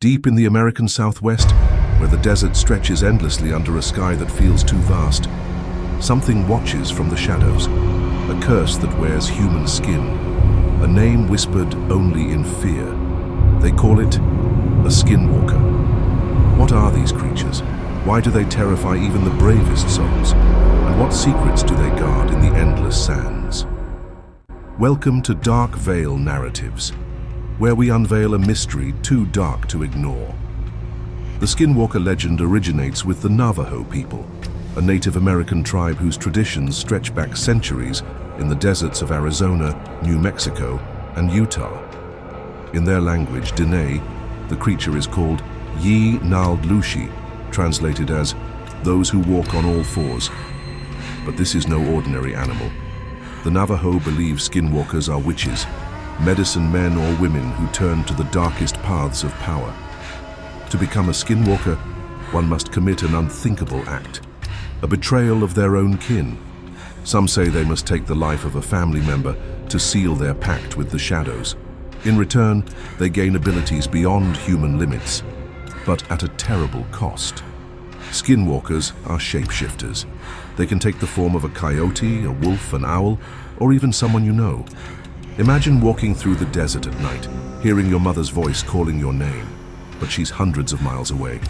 Deep in the American Southwest, where the desert stretches endlessly under a sky that feels too vast, something watches from the shadows, a curse that wears human skin, a name whispered only in fear. They call it a Skinwalker. What are these creatures? Why do they terrify even the bravest souls? And what secrets do they guard in the endless sands? Welcome to Dark Veil Narratives, where we unveil a mystery too dark to ignore. The Skinwalker legend originates with the Navajo people, a Native American tribe whose traditions stretch back centuries in the deserts of Arizona, New Mexico, and Utah. In their language, Dene, the creature is called Yi-Nald-Lushi, translated as those who walk on all fours. But this is no ordinary animal. The Navajo believe skinwalkers are witches, medicine men or women who turn to the darkest paths of power. To become a skinwalker, one must commit an unthinkable act, a betrayal of their own kin. Some say they must take the life of a family member to seal their pact with the shadows. In return, they gain abilities beyond human limits, but at a terrible cost. Skinwalkers are shapeshifters. They can take the form of a coyote, a wolf, an owl, or even someone you know. Imagine walking through the desert at night, hearing your mother's voice calling your name, but she's hundreds of miles away.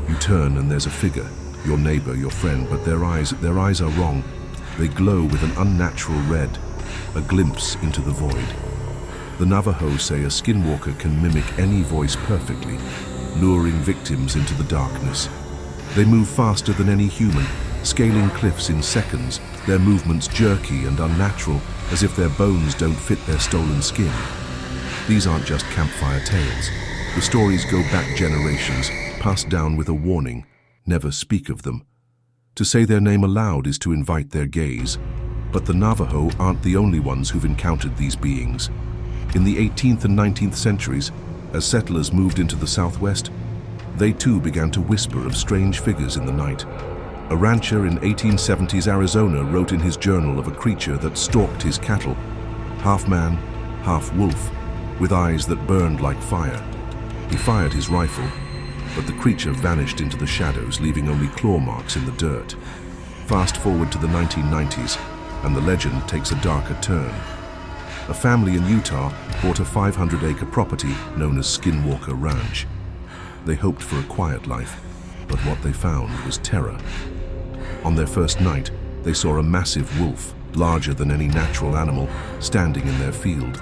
You turn and there's a figure, your neighbor, your friend, but their eyes are wrong. They glow with an unnatural red, a glimpse into the void. The Navajo say a skinwalker can mimic any voice perfectly, luring victims into the darkness. They move faster than any human, scaling cliffs in seconds, their movements jerky and unnatural, as if their bones don't fit their stolen skin. These aren't just campfire tales. The stories go back generations, passed down with a warning: never speak of them. To say their name aloud is to invite their gaze. But the Navajo aren't the only ones who've encountered these beings. In the 18th and 19th centuries, as settlers moved into the Southwest, they too began to whisper of strange figures in the night. A rancher in 1870s Arizona wrote in his journal of a creature that stalked his cattle, half man, half wolf, with eyes that burned like fire. He fired his rifle, but the creature vanished into the shadows, leaving only claw marks in the dirt. Fast forward to the 1990s, and the legend takes a darker turn. A family in Utah bought a 500-acre property known as Skinwalker Ranch. They hoped for a quiet life, but what they found was terror. On their first night, they saw a massive wolf, larger than any natural animal, standing in their field.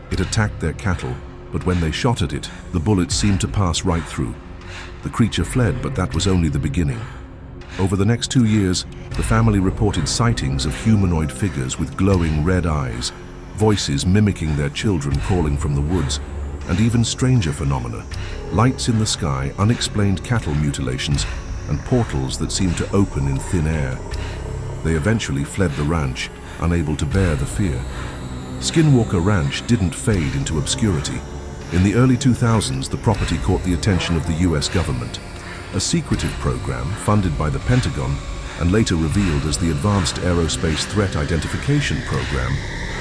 It attacked their cattle, but when they shot at it, the bullets seemed to pass right through. The creature fled, but that was only the beginning. Over the next 2 years, the family reported sightings of humanoid figures with glowing red eyes, voices mimicking their children calling from the woods, and even stranger phenomena: lights in the sky, unexplained cattle mutilations, and portals that seemed to open in thin air. They eventually fled the ranch, unable to bear the fear. Skinwalker Ranch didn't fade into obscurity. In the early 2000s, the property caught the attention of the US government. A secretive program funded by the Pentagon and later revealed as the Advanced Aerospace Threat Identification Program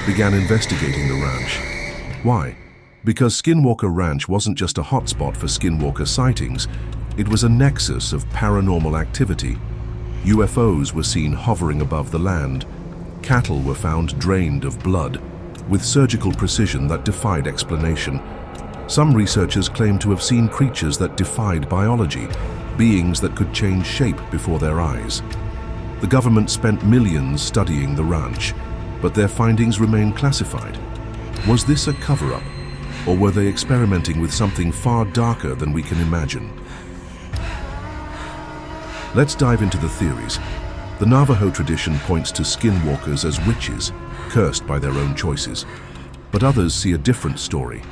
began investigating the ranch. Why? Because Skinwalker Ranch wasn't just a hotspot for skinwalker sightings, it was a nexus of paranormal activity. UFOs were seen hovering above the land. Cattle were found drained of blood, with surgical precision that defied explanation. Some researchers claim to have seen creatures that defied biology, beings that could change shape before their eyes. The government spent millions studying the ranch, but their findings remain classified. Was this a cover-up, or were they experimenting with something far darker than we can imagine? Let's dive into the theories. The Navajo tradition points to skinwalkers as witches, cursed by their own choices. But others see a different story.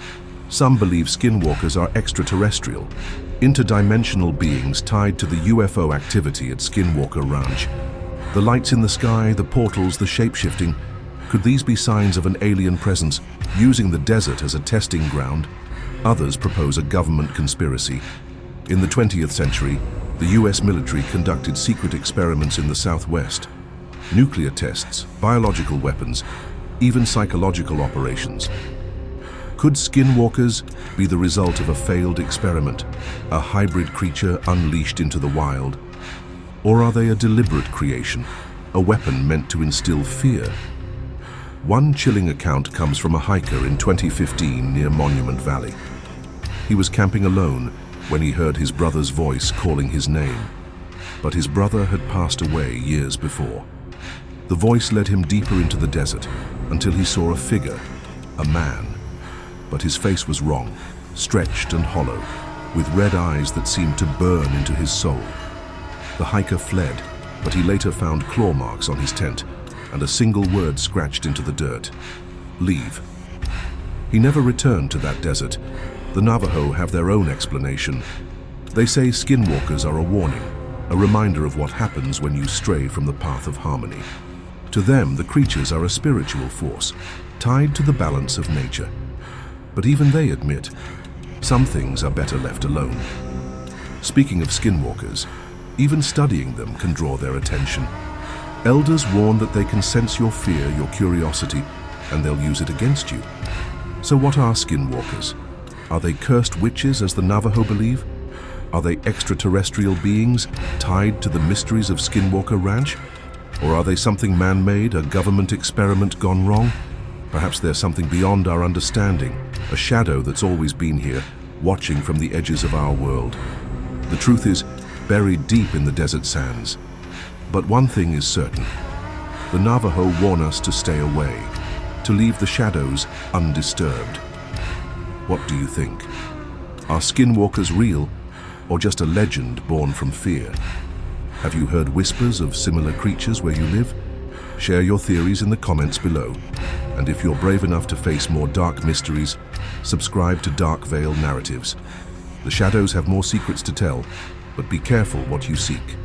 Some believe skinwalkers are extraterrestrial, interdimensional beings tied to the UFO activity at Skinwalker Ranch. The lights in the sky, the portals, the shape-shifting, could these be signs of an alien presence using the desert as a testing ground? Others propose a government conspiracy. In the 20th century, the US military conducted secret experiments in the Southwest. Nuclear tests, biological weapons, even psychological operations. Could Skinwalkers be the result of a failed experiment, a hybrid creature unleashed into the wild? Or are they a deliberate creation, a weapon meant to instill fear? One chilling account comes from a hiker in 2015 near Monument Valley. He was camping alone when he heard his brother's voice calling his name. But his brother had passed away years before. The voice led him deeper into the desert until he saw a figure, a man. But his face was wrong, stretched and hollow, with red eyes that seemed to burn into his soul. The hiker fled, but he later found claw marks on his tent and a single word scratched into the dirt: leave. He never returned to that desert. The Navajo have their own explanation. They say skinwalkers are a warning, a reminder of what happens when you stray from the path of harmony. To them, the creatures are a spiritual force, tied to the balance of nature. But even they admit, some things are better left alone. Speaking of skinwalkers, even studying them can draw their attention. Elders warn that they can sense your fear, your curiosity, and they'll use it against you. So what are skinwalkers? Are they cursed witches, as the Navajo believe? Are they extraterrestrial beings tied to the mysteries of Skinwalker Ranch? Or are they something man-made, a government experiment gone wrong? Perhaps they're something beyond our understanding, a shadow that's always been here, watching from the edges of our world. The truth is buried deep in the desert sands. But one thing is certain. The Navajo warn us to stay away, to leave the shadows undisturbed. What do you think? Are skinwalkers real, or just a legend born from fear? Have you heard whispers of similar creatures where you live? Share your theories in the comments below. And if you're brave enough to face more dark mysteries, subscribe to Dark Veil Narratives. The shadows have more secrets to tell, but be careful what you seek.